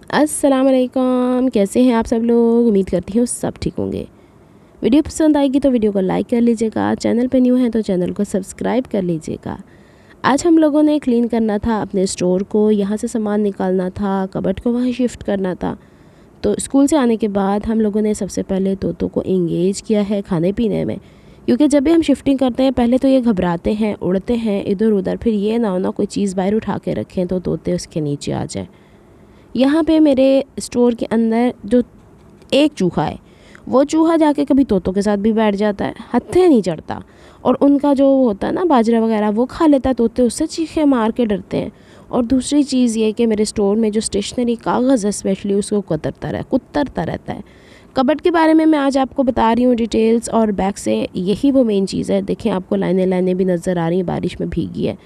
अस्सलाम वालेकुम, कैसे हैं आप सब लोग। उम्मीद करती हूँ सब ठीक होंगे। वीडियो पसंद आएगी तो वीडियो को लाइक कर लीजिएगा, चैनल पे न्यू है तो चैनल को सब्सक्राइब कर लीजिएगा। आज हम लोगों ने क्लीन करना था अपने स्टोर को, यहाँ से सामान निकालना था, कबर्ड को वहाँ शिफ्ट करना था। तो स्कूल से आने के बाद हम लोगों ने सबसे पहले तोतों को इंगेज किया है खाने पीने में, क्योंकि जब भी हम शिफ्टिंग करते हैं पहले तो ये घबराते हैं, उड़ते हैं इधर उधर, फिर ये ना हो ना कोई चीज़ बाहर उठा के रखें तो तोते उसके नीचे आ जाए। यहाँ पे मेरे स्टोर के अंदर जो एक चूहा है, वो चूहा जाके कभी तोतों के साथ भी बैठ जाता है, हत्थे नहीं चढ़ता, और उनका जो होता है ना बाजरा वगैरह वो खा लेता है। तोते उससे चीखे मार के डरते हैं। और दूसरी चीज़ ये कि मेरे स्टोर में जो स्टेशनरी कागज़ है स्पेशली उसको कुतरता रहता है। कबर्ड के बारे में मैं आज आपको बता रही हूँ डिटेल्स, और बैक से यही वो मेन चीज़ है। देखें, आपको लाइनें लाइनें भी नज़र आ रही हैं, बारिश में भीगी है,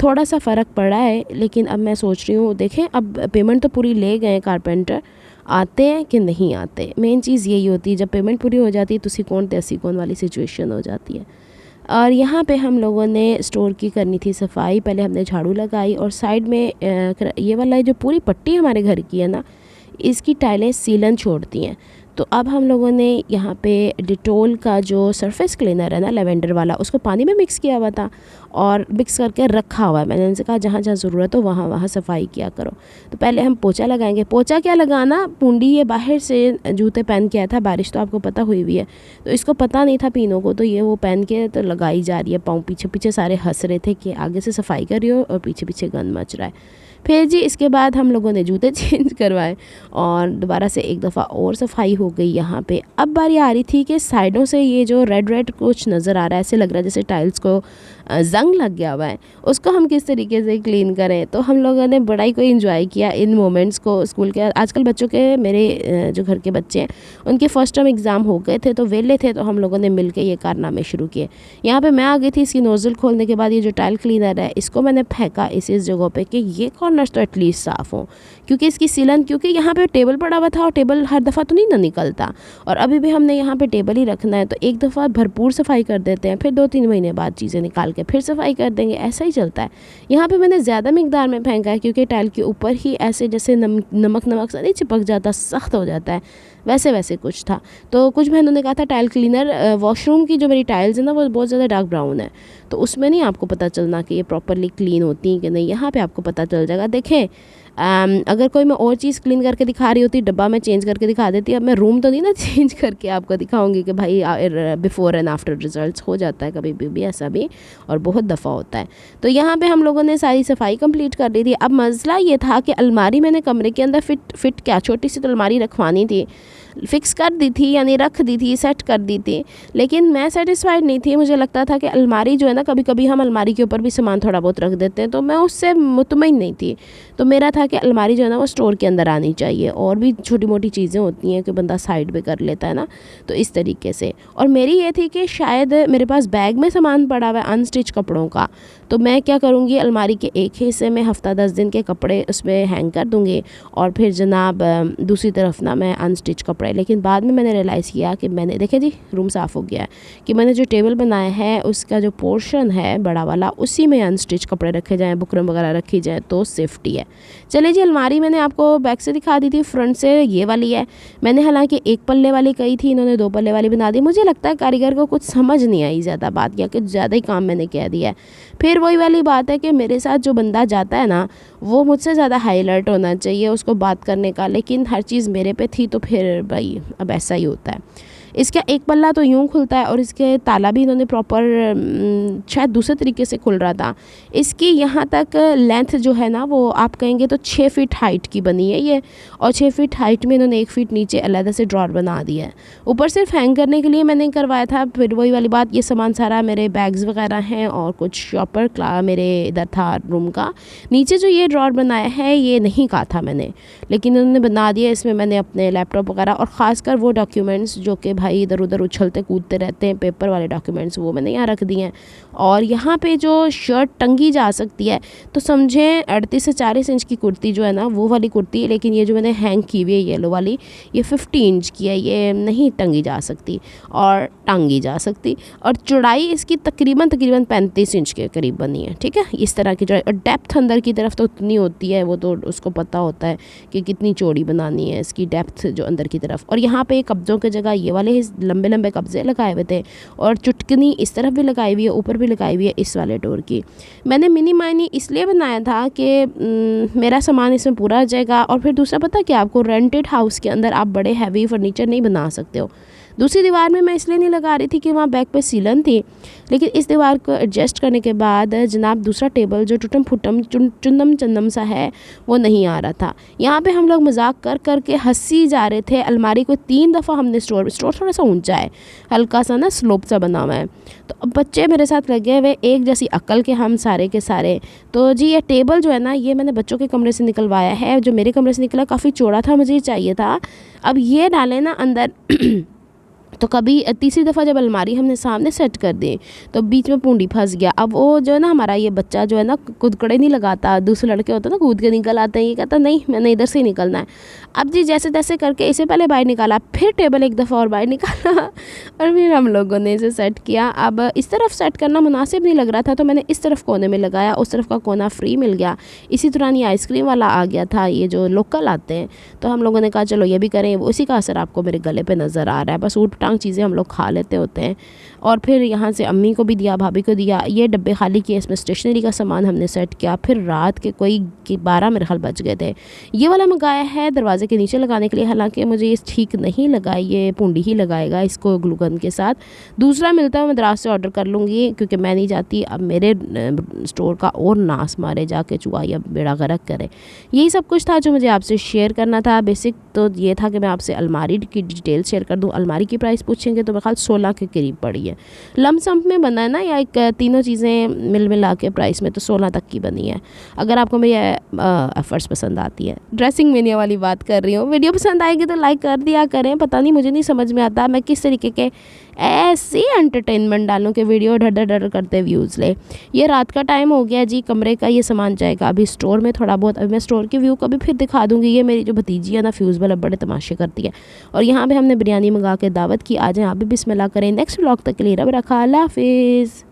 थोड़ा सा फ़र्क पड़ा है। लेकिन अब मैं सोच रही हूँ, देखें अब पेमेंट तो पूरी ले गए कारपेंटर, आते हैं कि नहीं आते। मेन चीज़ यही होती है, जब पेमेंट पूरी हो जाती है तो सिकोन तैसी कौन वाली सिचुएशन हो जाती है। और यहाँ पे हम लोगों ने स्टोर की करनी थी सफाई। पहले हमने झाड़ू लगाई, और साइड में ये वाला जो पूरी पट्टी हमारे घर की है ना, इसकी टाइलें सीलन छोड़ती हैं। तो अब हम लोगों ने यहाँ पे डिटोल का जो सरफेस क्लीनर है ना, लेवेंडर वाला, उसको पानी में मिक्स किया हुआ था और मिक्स करके रखा हुआ है। मैंने उनसे कहा जहाँ जहाँ ज़रूरत हो वहाँ वहाँ सफाई किया करो। तो पहले हम पोछा लगाएंगे। पोछा क्या लगाना, पूंडी ये बाहर से जूते पहन के आया था, बारिश तो आपको पता हुई हुई है, तो इसको पता नहीं था पीनों को, तो ये वो पहन के तो लगाई जा रही है। पाँव पीछे पीछे सारे हंस रहे थे कि आगे से सफाई कर रही हो और पीछे पीछे गंद मच रहा है। फिर जी इसके बाद हम लोगों ने जूते चेंज करवाए और दोबारा से एक दफ़ा और सफाई हो गई यहाँ पे। अब बारी आ रही थी कि साइडों से ये जो रेड रेड कुछ नज़र आ रहा है, ऐसे लग रहा है जैसे टाइल्स को जंग लग गया हुआ है, उसको हम किस तरीके से क्लीन करें। तो हम लोगों ने बड़ा ही कोई इन्जॉय किया इन मोमेंट्स को। स्कूल के आजकल बच्चों के, मेरे जो घर के बच्चे हैं उनके फर्स्ट टर्म एग्ज़ाम हो गए थे, तो वेले थे, तो हम लोगों ने मिल के ये कारनामे शुरू किए। यहाँ पे मैं आ गई थी, इसकी नोज़ल खोलने के बाद ये जो टाइल क्लीनर है इसको मैंने फेंका इस जगह पे कि ये कॉर्नर्स तो एटलीस्ट साफ़ हो, क्योंकि इसकी सीलन, क्योंकि यहाँ पे टेबल पड़ा हुआ था और टेबल हर दफ़ा तो नहीं ना निकलता, और अभी भी हमने यहाँ पे टेबल ही रखना है, तो एक दफ़ा भरपूर सफाई कर देते हैं, फिर 2-3 महीने बाद चीज़ें निकाल के फिर सफाई कर देंगे, ऐसा ही चलता है। यहाँ पे मैंने ज़्यादा मिकदार में फेंका है, क्योंकि टाइल के ऊपर ही ऐसे जैसे नमक नमक सा नहीं चिपक जाता, सख्त हो जाता है, वैसे वैसे कुछ था। तो कुछ बहनों ने कहा था टाइल क्लीनर, वॉशरूम की जो मेरी टाइल्स है ना वो बहुत ज़्यादा डार्क ब्राउन है, तो उसमें नहीं आपको पता चलना कि ये प्रॉपरली क्लीन होती हैं कि नहीं। यहाँ पे आपको पता चल जाएगा। देखें, अगर कोई मैं और चीज़ क्लीन करके दिखा रही होती, डब्बा में चेंज करके दिखा देती। अब मैं रूम तो नहीं ना चेंज करके आपको दिखाऊंगी कि भाई बिफ़ोर एंड आफ्टर रिजल्ट्स हो जाता है कभी भी ऐसा भी, और बहुत दफ़ा होता है। तो यहाँ पे हम लोगों ने सारी सफाई कंप्लीट कर ली थी। अब मसला ये था कि अलमारी मैंने कमरे के अंदर फिट क्या छोटी सी तो अलमारी रखवानी थी, फिक्स कर दी थी, यानी रख दी थी, सेट कर दी थी, लेकिन मैं सेटिस्फाइड नहीं थी। मुझे लगता था कि अलमारी जो है ना, कभी कभी हम अलमारी के ऊपर भी सामान थोड़ा बहुत रख देते हैं, तो मैं उससे मुतमईन नहीं थी। तो मेरा था कि अलमारी जो है ना वो स्टोर के अंदर आनी चाहिए, और भी छोटी मोटी चीज़ें होती हैं कि बंदा साइड पे कर लेता है ना, तो इस तरीके से। और मेरी ये थी कि शायद मेरे पास बैग में सामान पड़ा हुआ है अनस्टिच कपड़ों का, तो मैं क्या करूँगी, अलमारी के एक हिस्से में हफ्ता 10 दिन के कपड़े उसमें हैंग कर दूँगी, और फिर जनाब दूसरी तरफ ना मैं अनस्टिच कपड़े। लेकिन बाद में मैंने रियलाइज़ किया कि मैंने, देखे जी रूम साफ़ हो गया है, कि मैंने जो टेबल बनाया है उसका जो पोर्शन है बड़ा वाला, उसी में अनस्टिच कपड़े रखे जाएँ, बुकरम वगैरह रखी जाए तो सेफ्टी है। चले जी, अलमारी मैंने आपको बैक से दिखा दी थी, फ्रंट से ये वाली है। मैंने हालांकि 1 पल्ले वाली कही थी, इन्होंने 2 पल्ले वाली बना दी। मुझे लगता है कारीगर को कुछ समझ नहीं आई ज़्यादा बात, या कि ज़्यादा ही काम मैंने कह दिया है। फिर वही वाली बात है कि मेरे साथ जो बंदा जाता है ना, वो मुझसे ज़्यादा हाई अलर्ट होना चाहिए उसको बात करने का, लेकिन हर चीज़ मेरे पे थी, तो फिर भाई अब ऐसा ही होता है। इसका एक पल्ला तो यूँ खुलता है, और इसके ताला भी इन्होंने प्रॉपर शायद दूसरे तरीके से खुल रहा था। इसकी यहाँ तक लेंथ जो है ना, वो आप कहेंगे तो 6 फीट हाइट की बनी है ये, और 6 फीट हाइट में इन्होंने 1 फीट नीचे अलग से ड्रॉर बना दिया है। ऊपर सिर्फ हैंग करने के लिए मैंने करवाया था। फिर वही वाली बात, ये सामान सारा मेरे बैग्स वगैरह हैं, और कुछ शॉपर मेरे इधर था रूम का। नीचे जो ये ड्रॉर बनाया है ये नहीं कहा था मैंने, लेकिन इन्होंने बना दिया। इसमें मैंने अपने लैपटॉप वगैरह, और ख़ासकर वो डॉक्यूमेंट्स जो कि भाई भाई इधर उधर उछलते कूदते रहते हैं। पेपर वाले डॉक्यूमेंट्स वो मैंने यहाँ रख दिए हैं। और यहाँ पे जो शर्ट टंगी जा सकती है तो समझें 38 से 40 इंच की कुर्ती जो है ना वो वाली कुर्ती, लेकिन ये जो मैंने हैंग की हुई है येलो वाली ये 50 इंच की है, ये नहीं टंगी जा सकती और टांगी जा सकती। और चौड़ाई इसकी तकरीबन 35 इंच के करीब बनी है। ठीक है, इस तरह की चौड़ाई। और डेप्थ अंदर की तरफ तो उतनी होती है, वो तो उसको पता होता है कि कितनी चौड़ी बनानी है इसकी डेप्थ जो अंदर की तरफ। और यहाँ पे कब्ज़ों की जगह ये वाले लंबे लंबे कब्ज़े लगाए हुए थे और चुटकनी इस तरफ भी लगाई हुई है, ऊपर भी लगाई हुई है इस वाले डोर की। मैंने मिनी माइनी इसलिए बनाया था कि मेरा सामान इसमें पूरा आ जाएगा। और फिर दूसरा पता क्या, आपको रेंटेड हाउस के अंदर आप बड़े हैवी फर्नीचर नहीं बना सकते हो। दूसरी दीवार में मैं इसलिए नहीं लगा रही थी कि वहाँ बैक पे सीलन थी, लेकिन इस दीवार को एडजस्ट करने के बाद जनाब दूसरा टेबल जो टुटम फुटम चुंदम चंदम सा है वो नहीं आ रहा था। यहाँ पे हम लोग मजाक कर कर के हंसी जा रहे थे। अलमारी को 3 दफ़ा हमने स्टोर थोड़ा सा ऊंचा है, हल्का सा ना स्लोप सा बना हुआ है। तो अब बच्चे मेरे साथ लगे हुए एक जैसी अक्ल के हम सारे के सारे। तो जी ये टेबल जो है ना ये मैंने बच्चों के कमरे से निकलवाया है, जो मेरे कमरे से निकला काफ़ी चौड़ा था, मुझे ये चाहिए था। अब ये डाले ना अंदर तो कभी तीसरी दफ़ा जब अलमारी हमने सामने सेट कर दी तो बीच में पूंडी फंस गया। अब वो जो है ना हमारा ये बच्चा जो है ना कुदकड़े नहीं लगाता, दूसरे लड़के होते हैं ना कूद के निकल आते हैं, ये कहता नहीं मैंने इधर से ही निकलना है। अब जी जैसे तैसे करके इसे पहले बाहर निकाला, फिर टेबल एक दफ़ा और बाहर निकाला और फिर हम लोगों ने इसे सेट किया। अब इस तरफ सेट करना मुनासिब नहीं लग रहा था तो मैंने इस तरफ कोने में लगाया, उस तरफ का कोना फ्री मिल गया। इसी तरह ये आइसक्रीम वाला आ गया था, ये जो लोकल आते हैं, तो हम लोगों ने कहा चलो ये भी करें। उसी का असर आपको मेरे गले पे नज़र आ रहा है। बस ऊट टांग चीज़ें हम लोग खा लेते होते हैं। और फिर यहाँ से अम्मी को भी दिया, भाभी को दिया। ये डब्बे खाली किए, इसमें स्टेशनरी का सामान हमने सेट किया। फिर रात के कोई 12 मेरे ख्याल बज गए थे। ये वाला मंगाया है दरवाजे के नीचे लगाने के लिए, हालांकि मुझे ये ठीक नहीं लगा, ये पूंडी ही लगाएगा इसको ग्लूगन के साथ। दूसरा मिलता है मद्रास से ऑर्डर कर लूँगी क्योंकि मैं नहीं चाहती अब मेरे स्टोर का और नाश मारे जाके चुहा या बेड़ा गर्क करे। यही सब कुछ था जो मुझे आपसे शेयर करना था। बेसिक तो ये था कि मैं आपसे अलमारी की डिटेल शेयर कर दूँ। अलमारी की प्राइस पूछेंगे तो मेरे ख्याल 16 के करीब पड़ी है। लमसम में बना है ना, या एक तीनों चीज़ें मिल मिला के प्राइस में तो 16 तक की बनी है। अगर आपको मेरी एफर्ट्स पसंद आती है, ड्रेसिंग मेनिया वाली बात कर रही हूँ, वीडियो पसंद आएगी तो लाइक कर दिया करें। पता नहीं मुझे नहीं समझ में आता मैं किस तरीके के ऐसे एंटरटेनमेंट डालूं कि वीडियो डर डर करते व्यूज़ ले। ये रात का टाइम हो गया जी, कमरे का ये सामान जाएगा अभी स्टोर में थोड़ा बहुत। अभी मैं स्टोर के व्यू को भी फिर दिखा दूँगी। ये मेरी जो भतीजी है ना फ्यूज़ वाला बड़े तमाशे करती है। और यहाँ पे हमने बिरयानी मंगा के दावत की, आ जाएं आप भी बिस्मिल्लाह करें। नेक्स्ट व्लॉग तक के लिए रब रखा, अल्लाह हाफिज़।